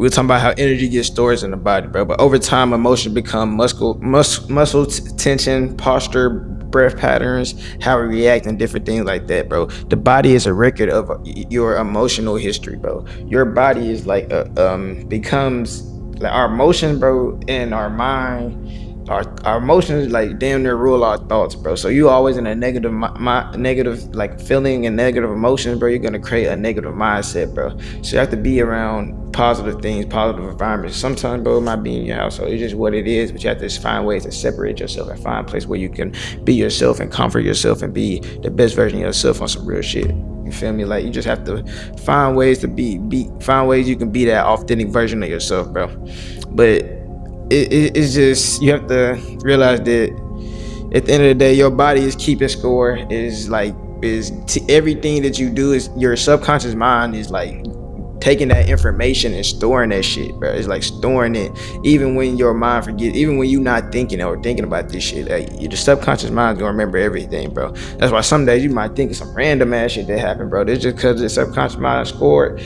we were talking about how energy gets stored in the body, bro. But over time, emotions become muscle tension, posture, breath patterns, how we react, and different things like that, bro. The body is a record of your emotional history, bro. Your body is like becomes like our emotions, bro, and our mind. Our emotions like damn near rule our thoughts, bro. So you always in a negative negative like feeling and negative emotions, bro. You're gonna create a negative mindset, bro. So you have to be around positive things, positive environments. Sometimes, bro, it might be in your house, so it's just what it is. But you have to just find ways to separate yourself and find a place where you can be yourself and comfort yourself and be the best version of yourself on some real shit. You feel me? Like you just have to find ways to find ways you can be that authentic version of yourself, bro. But it's just you have to realize that at the end of the day, your body is keeping score. Everything that you do is your subconscious mind is like taking that information and storing that shit, bro. It's like storing it even when your mind forgets, even when you're not thinking or thinking about this shit. Like your subconscious mind's gonna remember everything, bro. That's why some days you might think of some random ass shit that happened, bro. It's just because the subconscious mind stored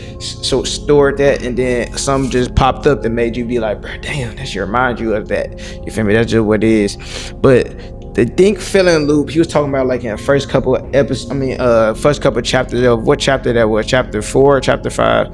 that, and then some just popped up that made you be like, bro, damn, that should remind you of that. You feel me? That's just what it is. But the think feeling loop, he was talking about like in the first couple of episodes, first couple of chapters of what chapter that was, chapter 4, chapter 5.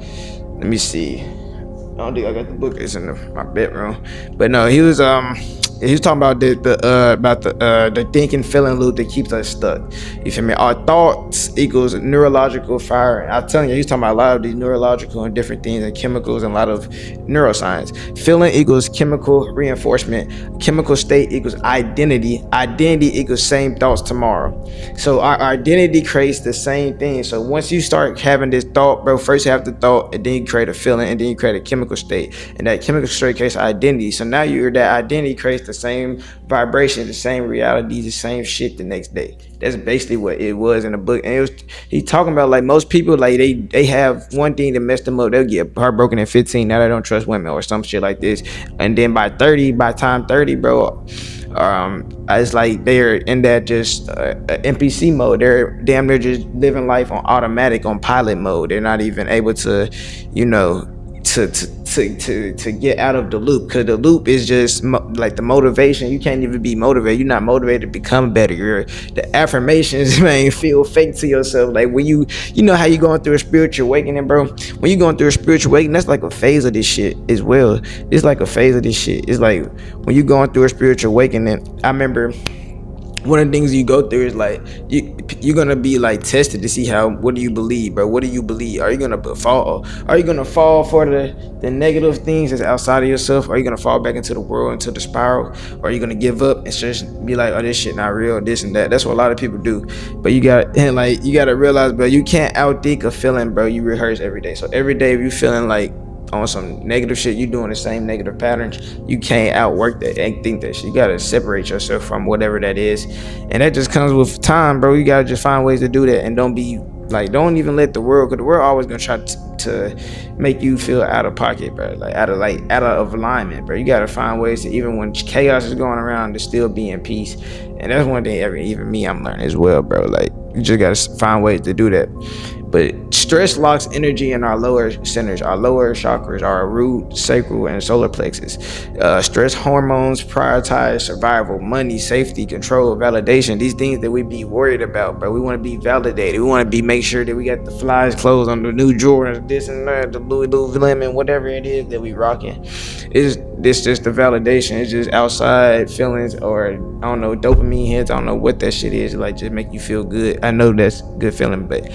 Let me see. I don't think I got the book. It's in my bedroom. But no, he was talking about the thinking feeling loop that keeps us stuck. You feel me? Our thoughts equals neurological fire. I'm telling you, he's talking about a lot of these neurological and different things and chemicals and a lot of neuroscience. Feeling equals chemical reinforcement. Chemical state equals identity. Identity equals same thoughts tomorrow. So our identity creates the same thing. So once you start having this thought, bro, first you have the thought, and then you create a feeling, and then you create a chemical state, and that chemical state creates identity. So now that identity creates the same vibration, the same reality, the same shit the next day. That's basically what it was in the book. And he talking about like most people, like they have one thing that messed them up. They'll get heartbroken at 15. Now they don't trust women or some shit like this. And then by time 30, bro, it's like they're in that just NPC mode. They're damn near just living life on automatic, on pilot mode. They're not even able to, to get out of the loop, because the loop is just like the motivation. You can't even be motivated. You're not motivated to become better. The affirmations, man, feel fake to yourself. Like when you know how you going through a spiritual awakening, bro. When you going through a spiritual awakening, that's like a phase of this shit as well. It's like a phase of this shit. It's like when you going through a spiritual awakening. I remember one of the things you go through is like you're gonna be like tested to see what do you believe, bro? What do you believe? Are you gonna fall? Are you gonna fall for the negative things that's outside of yourself? Are you gonna fall back into the world, into the spiral? Or are you gonna give up and just be like, oh, this shit not real, this and that? That's what a lot of people do. But you gotta realize, bro, you can't outthink a feeling, bro. You rehearse every day. So every day if you feeling like on some negative shit, you doing the same negative patterns, you can't outwork that and think that shit. You gotta separate yourself from whatever that is, and that just comes with time, bro. You gotta just find ways to do that, and don't even let the world, because the world always gonna try to make you feel out of pocket, bro, out of alignment, bro. You gotta find ways to, even when chaos is going around, to still be in peace. And that's one thing even me, I'm learning as well, bro. Like you just gotta find ways to do that. But stress locks energy in our lower centers, our lower chakras, our root, sacral, and solar plexus. Stress hormones prioritize survival, money, safety, control, validation. These things that we be worried about, bro. We want to be validated. We want to make sure that we got the flies clothes on, the new Jordans, this and that, the Louis Lemon, whatever it is that we rocking. It's just the validation. It's just outside feelings, or I don't know, dopamine hits. I don't know what that shit is. Like just make you feel good. I know that's good feeling, but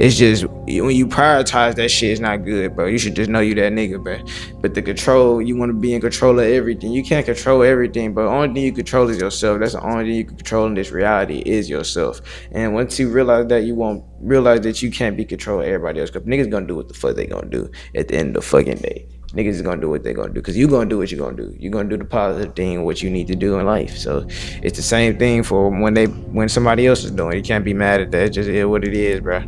it's just when you prioritize that shit, it's not good, bro. You should just know you that nigga, bro. But the control, you want to be in control of everything. You can't control everything, but the only thing you control is yourself. That's the only thing you can control in this reality is yourself. And once you realize that, you won't realize that you can't be controlling everybody else, because niggas gonna do what the fuck they gonna do at the end of the fucking day. Niggas is gonna do what they gonna do, because you gonna do what you gonna do. You gonna do the positive thing, what you need to do in life. So it's the same thing for when somebody else is doing. You can't be mad at that. It just is what it is, bro.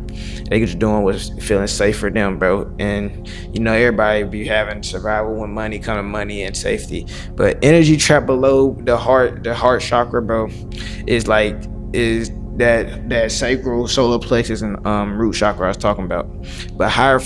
They just doing what's feeling safe for them, bro. And everybody be having survival when money and safety. But energy trapped below the heart chakra, bro, is that sacral, solar plexus, and root chakra I was talking about. But our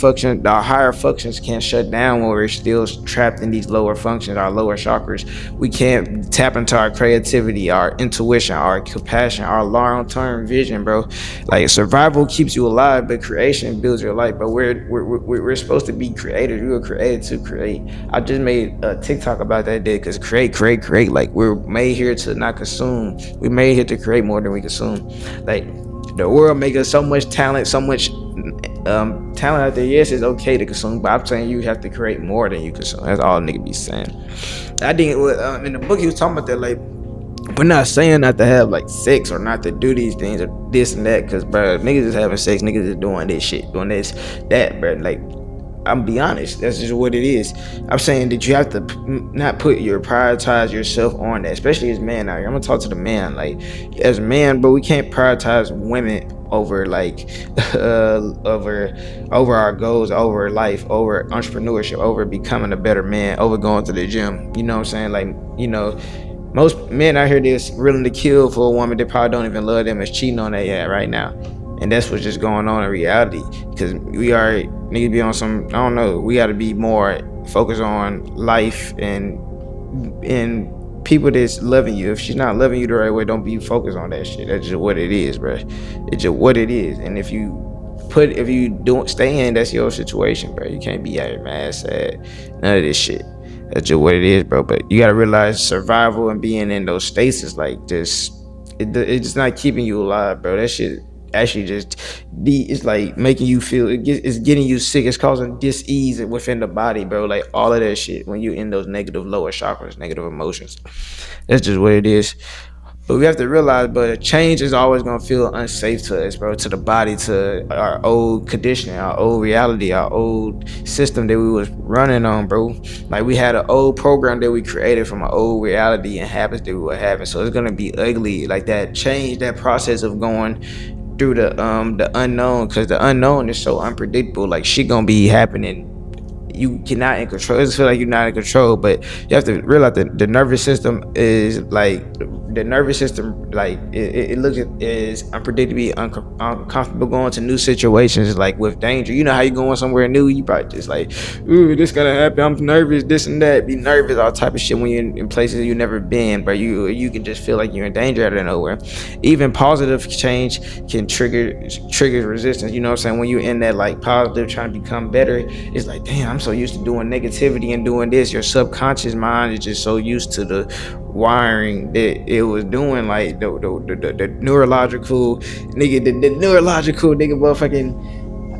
higher functions can't shut down when we're still trapped in these lower functions, our lower chakras. We can't tap into our creativity, our intuition, our compassion, our long-term vision, bro. Like survival keeps you alive, but creation builds your life. But we're supposed to be creators. We were created to create. I just made a TikTok about that day, because create. Like, we're made here to not consume. We made here to create more than we consume. Like, the world make us so much talent, so much talent out there. Yes, it's okay to consume, but I'm saying you have to create more than you consume. That's all nigga be saying. I think in the book he was talking about that, like, we're not saying not to have like sex or not to do these things or this and that, because bro, niggas is having sex, niggas is doing this shit, doing this, that, bro. Like, I'm be honest, that's just what it is. I'm saying that you have to not prioritize yourself on that, especially as man out here. I'm gonna talk to the man. Like, as a man, bro, we can't prioritize women over like over our goals, over life, over entrepreneurship, over becoming a better man, over going to the gym. You know what I'm saying? Like, most men out here that's willing to kill for a woman that probably don't even love them is cheating on their right now. And that's what's just going on in reality. Because we are need to be on some, I don't know, we gotta be more focused on life and people that's loving you. If she's not loving you the right way, don't be focused on that shit. That's just what it is, bro. It's just what it is. And if you don't stay in, that's your situation, bro. You can't be out here mad, sad, none of this shit. That's just what it is, bro. But you gotta realize survival and being in those states is like just it's just not keeping you alive, bro. That shit actually it's like making you feel, it's getting you sick. It's causing dis-ease within the body, bro. Like, all of that shit when you in those negative lower chakras, negative emotions. That's just what it is. But we have to realize, but change is always gonna feel unsafe to us, bro, to the body, to our old conditioning, our old reality, our old system that we was running on, bro. Like, we had an old program that we created from an old reality and habits that we were having. So it's gonna be ugly, like that change, that process of going through the unknown, because the unknown is so unpredictable. Like, shit gonna be happening. You cannot in control. It just feel like you're not in control, but you have to realize that the nervous system is like it looks is unpredictably uncomfortable going to new situations, like with danger. You know how you going somewhere new, you probably just like, ooh, this gonna happen, I'm nervous, this and that, be nervous, all type of shit when you're in places you never been, but you can just feel like you're in danger out of nowhere. Even positive change can trigger resistance. You know what I'm saying? When you're in that like positive, trying to become better, it's like, damn, I'm so used to doing negativity and doing this. Your subconscious mind is just so used to the wiring that it was doing, like the neurological nigga motherfucking,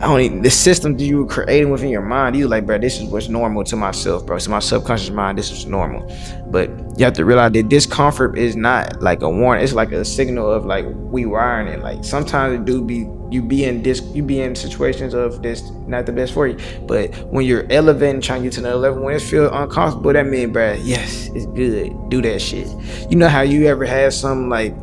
I don't even, the system that you were creating within your mind, you like, bro, this is what's normal to myself, bro. To my subconscious mind, this is normal. But you have to realize that discomfort is not like a warning. It's like a signal of like we wiring it. Like, sometimes it do be you be in situations of this not the best for you. But when you're elevating, trying to get to another level, when it feels uncomfortable, that means, bro, yes, it's good. Do that shit. You know how you ever had some like,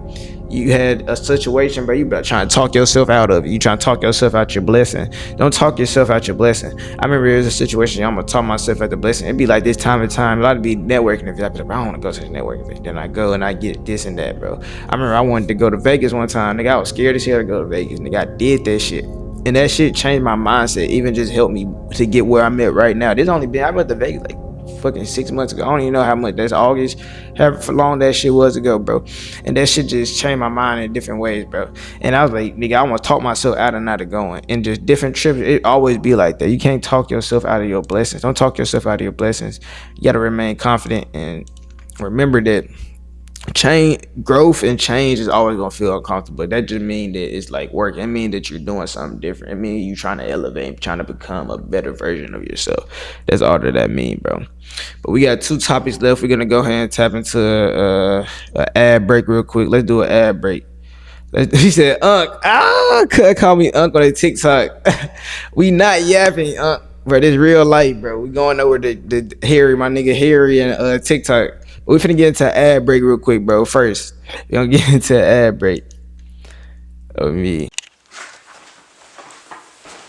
you had a situation, bro, you better trying to talk yourself out of it. You trying to talk yourself out your blessing. Don't talk yourself out your blessing. I remember there was a situation, I'm gonna talk myself out the blessing. It'd be like this time and time. A lot of be networking events. I'd be like, I don't want to go to the networking event. Then I go and I get this and that, bro. I remember I wanted to go to Vegas one time. Nigga, I was scared as hell to go to Vegas. Nigga, I did that shit. And that shit changed my mindset. Even just helped me to get where I'm at right now. I went to Vegas like fucking 6 months ago. I don't even know how much, that's August, how long that shit was ago, bro. And that shit just changed my mind in different ways, bro. And I was like, nigga, I want to talk myself out of not going. And just different trips, it always be like that. You can't talk yourself out of your blessings. Don't talk yourself out of your blessings. You got to remain confident and remember that growth and change is always gonna feel uncomfortable. That just means that it's like work. It means that you're doing something different. It means you're trying to elevate, trying to become a better version of yourself. That's all that means, bro. But we got 2 topics left. We're gonna go ahead and tap into an ad break real quick. Let's do an ad break. He said, call me Unc on a TikTok. We not yapping, Unc. Bro, this real life, bro. We going over the Harry, my nigga Harry, and TikTok. We finna get into an ad break real quick, bro. First, we gonna get into an ad break of me.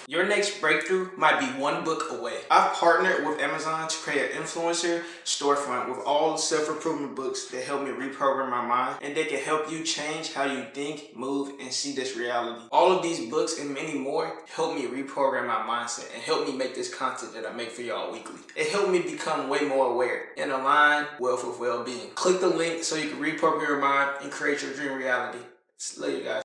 Your next breakthrough might be one book away. I've partnered with Amazon to create an influencer storefront with all the self-improvement books that help me reprogram my mind, and they can help you change how you think, move, and see this reality. All of these books and many more help me reprogram my mindset and help me make this content that I make for y'all weekly. It helped me become way more aware and align wealth with well-being. Click the link so you can reprogram your mind and create your dream reality. Love you guys.